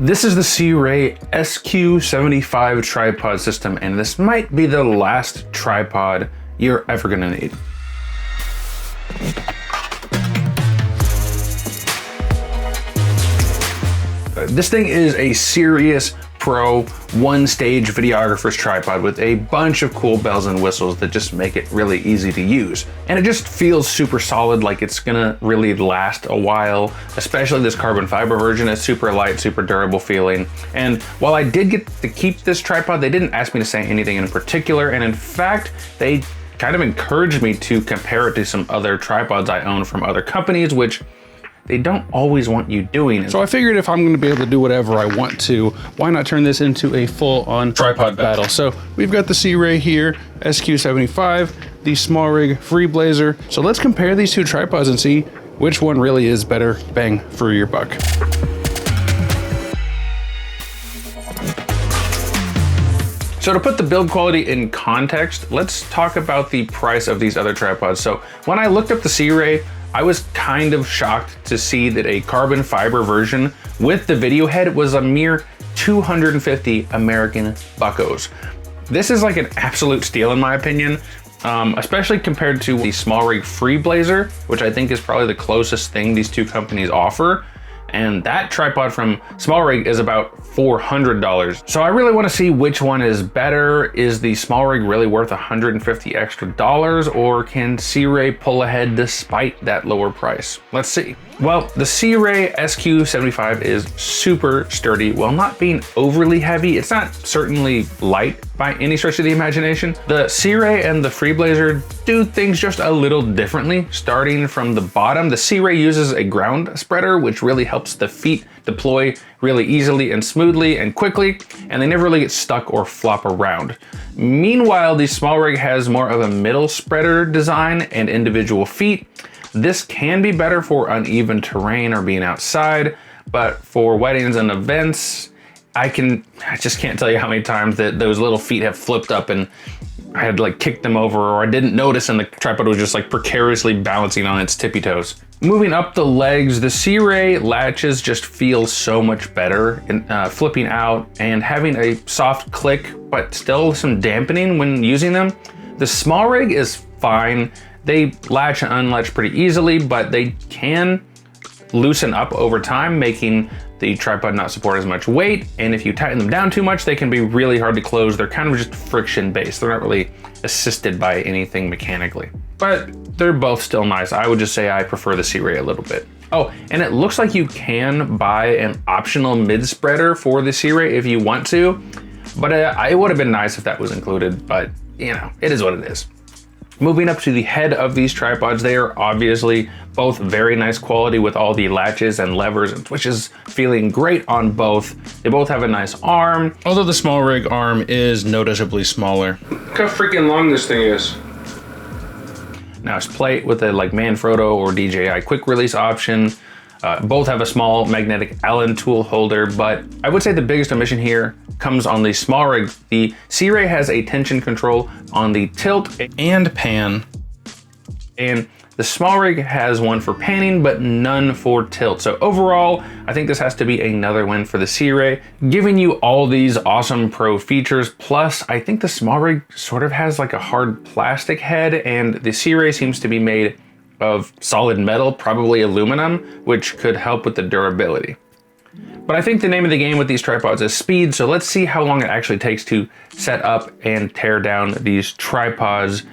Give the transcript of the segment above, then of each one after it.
This is the Sirui SQ75 tripod system, and this might be the last tripod you're ever gonna need. This thing is a serious pro one-stage videographer's tripod with a bunch of cool bells and whistles that just make it really easy to use. And it just feels super solid, like it's gonna really last a while, especially this carbon fiber version. It's super light, super durable feeling. And while I did get to keep this tripod, they didn't ask me to say anything in particular. And in fact, they kind of encouraged me to compare it to some other tripods I own from other companies, which they don't always want you doing. So I figured if I'm gonna be able to do whatever I want to, why not turn this into a full-on tripod battle? So we've got the Sirui here, SQ75, the SmallRig Freeblazer. So let's compare these two tripods and see which one really is better bang for your buck. So to put the build quality in context, let's talk about the price of these other tripods. So when I looked up the Sirui, I was kind of shocked to see that a carbon fiber version with the video head was a mere 250 American buckos. This is like an absolute steal in my opinion, especially compared to the SmallRig Freeblazer, which I think is probably the closest thing these two companies offer. And that tripod from SmallRig is about $400. So I really want to see which one is better. Is the SmallRig really worth $150 extra, or can Sirui pull ahead despite that lower price? Let's see. Well, the Sirui SQ75 is super sturdy while not being overly heavy. It's not certainly light by any stretch of the imagination. The Sirui and the Freeblazer do things just a little differently. Starting from the bottom, the Sirui uses a ground spreader, which really helps the feet deploy really easily and smoothly and quickly, and they never really get stuck or flop around. Meanwhile, the SmallRig has more of a middle spreader design and individual feet. This can be better for uneven terrain or being outside, but for weddings and events, I just can't tell you how many times that those little feet have flipped up and I had to like kick them over, or I didn't notice and the tripod was just like precariously balancing on its tippy toes. Moving up the legs, the Sirui latches just feel so much better in flipping out and having a soft click, but still some dampening when using them. The SmallRig is fine. They latch and unlatch pretty easily, but they can loosen up over time, making the tripod not support as much weight. And if you tighten them down too much, they can be really hard to close. They're kind of just friction based. They're not really assisted by anything mechanically, but they're both still nice. I would just say I prefer the Sirui a little bit. Oh, and it looks like you can buy an optional mid spreader for the Sirui if you want to, but it would have been nice if that was included, but you know, it is what it is. Moving up to the head of these tripods, they are obviously both very nice quality with all the latches and levers and switches feeling great on both. They both have a nice arm, although the SmallRig arm is noticeably smaller. Look how freaking long this thing is. Now it's plate with a like Manfrotto or DJI quick release option. Both have a small magnetic Allen tool holder, but I would say the biggest omission here comes on the SmallRig. The Sirui has a tension control on the tilt and pan, and the SmallRig has one for panning, but none for tilt. So overall, I think this has to be another win for the Sirui, giving you all these awesome pro features. Plus, I think the SmallRig sort of has like a hard plastic head, and the Sirui seems to be made of solid metal, probably aluminum, which could help with the durability. But I think the name of the game with these tripods is speed, so let's see how long it actually takes to set up and tear down these tripods,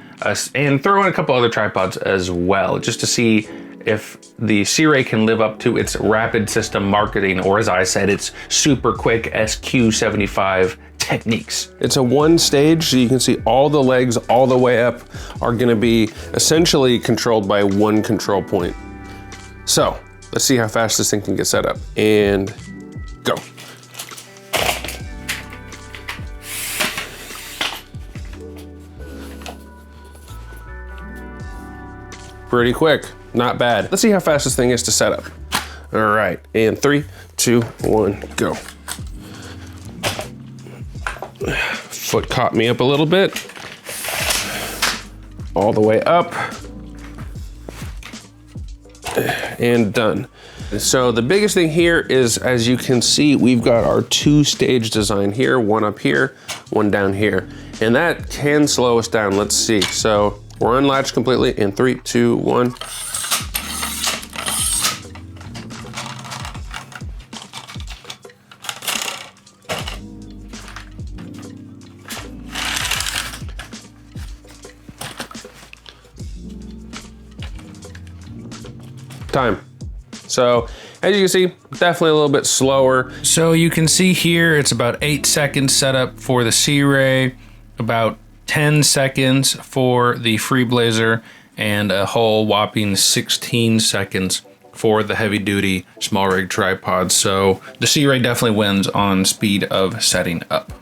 and throw in a couple other tripods as well, just to see if the Sirui can live up to its rapid system marketing, or as I said, its super quick SQ75 techniques. It's a one stage, so you can see all the legs all the way up are gonna be essentially controlled by one control point. So let's see how fast this thing can get set up, and go. Pretty quick, not bad. Let's see how fast this thing is to set up. All right, and 3, 2, 1, go. Foot caught me up a little bit. All the way up. And done. So the biggest thing here is, as you can see, we've got our 2-stage design here, one up here, one down here. And that can slow us down. Let's see. So we're unlatched completely in 3, 2, 1. Time. So as you can see, definitely a little bit slower. So you can see here, it's about 8 seconds setup for the C-Ray, about 10 seconds for the Freeblazer, and a whole whopping 16 seconds for the heavy duty SmallRig tripod. So the C-Ray definitely wins on speed of setting up.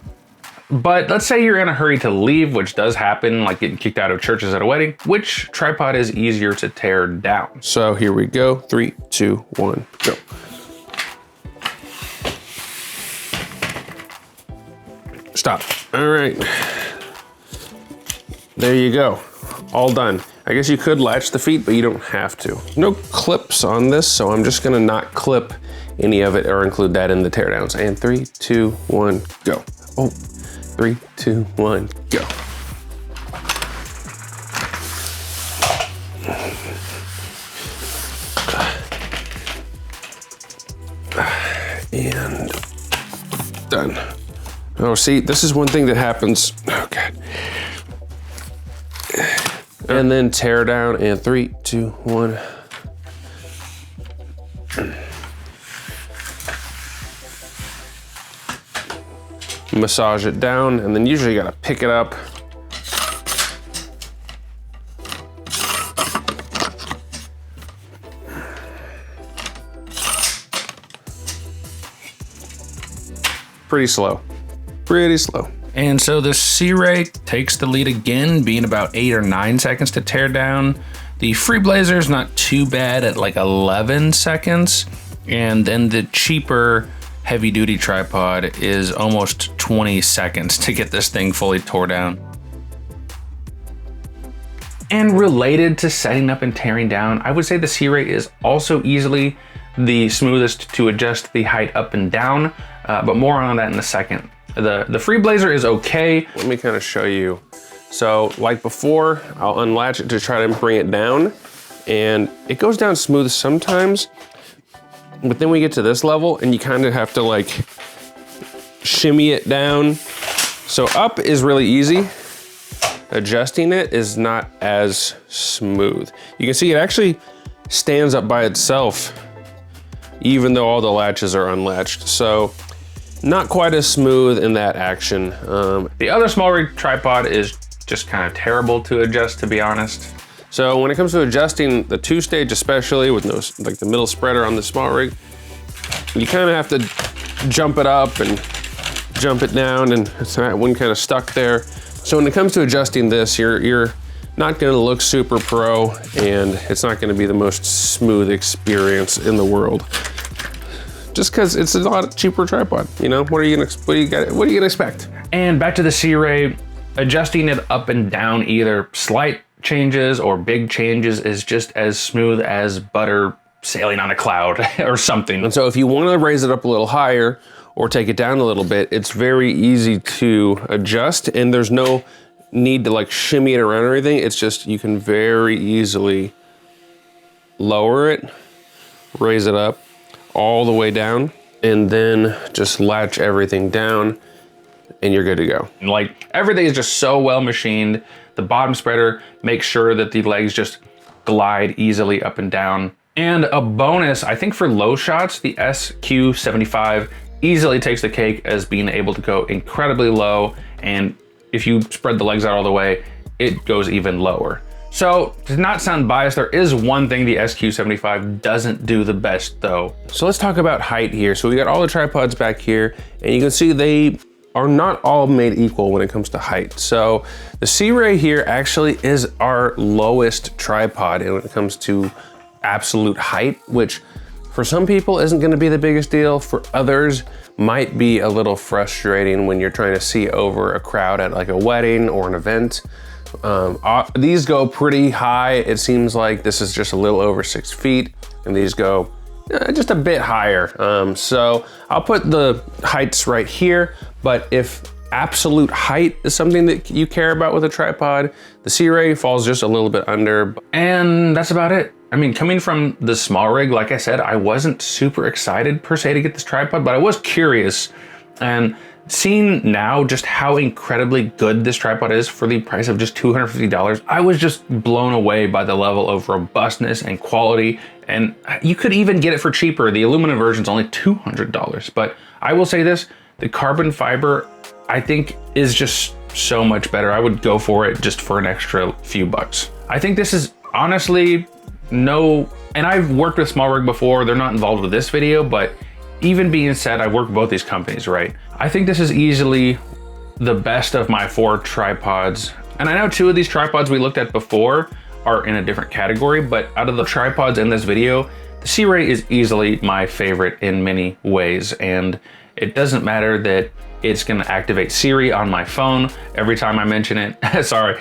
But let's say you're in a hurry to leave, which does happen, like getting kicked out of churches at a wedding. Which tripod is easier to tear down? So here we go. 3, 2, 1, go. Stop. All right. There you go. All done. I guess you could latch the feet, but you don't have to. No clips on this, so I'm just gonna not clip any of it or include that in the teardowns. And 3, 2, 1, go. Oh. 3, 2, 1, go. And done. Oh, see, this is one thing that happens. Oh, God. And then tear down, and 3, 2, 1. Massage it down, and then usually you gotta pick it up. Pretty slow, pretty slow. And so the C-Ray takes the lead again, being about 8 or 9 seconds to tear down. The Freeblazer is not too bad at like 11 seconds. And then the cheaper heavy duty tripod is almost 20 seconds to get this thing fully tore down. And related to setting up and tearing down, I would say the C-Ray is also easily the smoothest to adjust the height up and down, but more on that in a second. The Freeblazer is okay. Let me kind of show you. So like before, I'll unlatch it to try to bring it down, and it goes down smooth sometimes, but then we get to this level and you kind of have to like shimmy it down. So up is really easy. Adjusting it is not as smooth. You can see it actually stands up by itself, even though all the latches are unlatched. So not quite as smooth in that action. The other SmallRig tripod is just kind of terrible to adjust, to be honest. So when it comes to adjusting the 2-stage, especially with no, like the middle spreader on the SmallRig, you kind of have to jump it up and jump it down, and it's that one kind of stuck there. So when it comes to adjusting this, you're not gonna look super pro, and it's not gonna be the most smooth experience in the world. Just because it's a lot cheaper tripod, you know? What are you gonna expect? And back to the C-Ray, adjusting it up and down, either slight changes or big changes, is just as smooth as butter sailing on a cloud or something. And so if you want to raise it up a little higher or take it down a little bit, it's very easy to adjust, and there's no need to like shimmy it around or anything. It's just, you can very easily lower it, raise it up all the way down, and then just latch everything down and you're good to go. Like, everything is just so well machined. The bottom spreader makes sure that the legs just glide easily up and down. And a bonus, I think for low shots, the SQ75 easily takes the cake as being able to go incredibly low. And if you spread the legs out all the way, it goes even lower. So to not sound biased, there is one thing the SQ75 doesn't do the best though. So let's talk about height here. So we got all the tripods back here, and you can see they are not all made equal when it comes to height. So the C-Ray here actually is our lowest tripod when it comes to absolute height, which for some people isn't gonna be the biggest deal. For others, might be a little frustrating when you're trying to see over a crowd at like a wedding or an event. These go pretty high. It seems like this is just a little over 6 feet, and these go just a bit higher. So I'll put the heights right here, but if absolute height is something that you care about with a tripod, the Sirui falls just a little bit under. And that's about it. I mean, coming from the SmallRig, like I said, I wasn't super excited per se to get this tripod, but I was curious. And seeing now just how incredibly good this tripod is for the price of just $250, I was just blown away by the level of robustness and quality. And you could even get it for cheaper. The aluminum version's only $200. But I will say this, the carbon fiber, I think, is just so much better. I would go for it just for an extra few bucks. I think this is honestly and I've worked with SmallRig before. They're not involved with this video, but even being said, I work both these companies, right? I think this is easily the best of my 4 tripods. And I know 2 of these tripods we looked at before are in a different category, but out of the tripods in this video, the Sirui is easily my favorite in many ways. And it doesn't matter that it's gonna activate Siri on my phone every time I mention it. Sorry,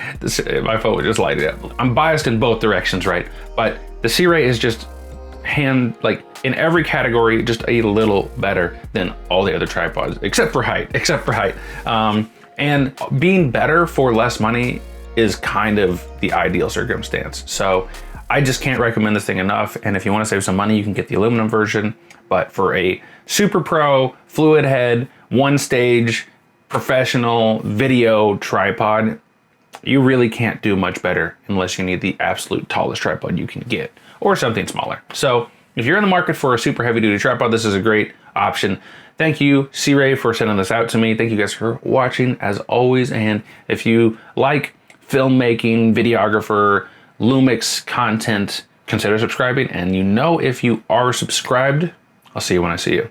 my phone would just light it up. I'm biased in both directions, right? But the Sirui is just in every category, just a little better than all the other tripods, except for height. And being better for less money is kind of the ideal circumstance. So I just can't recommend this thing enough. And if you want to save some money, you can get the aluminum version. But for a super pro, fluid head, 1-stage, professional video tripod, you really can't do much better unless you need the absolute tallest tripod you can get, or something smaller. So if you're in the market for a super heavy duty tripod, this is a great option. Thank you, Sirui, for sending this out to me. Thank you guys for watching as always. And if you like filmmaking, videographer, Lumix content, consider subscribing. And if you are subscribed, I'll see you when I see you.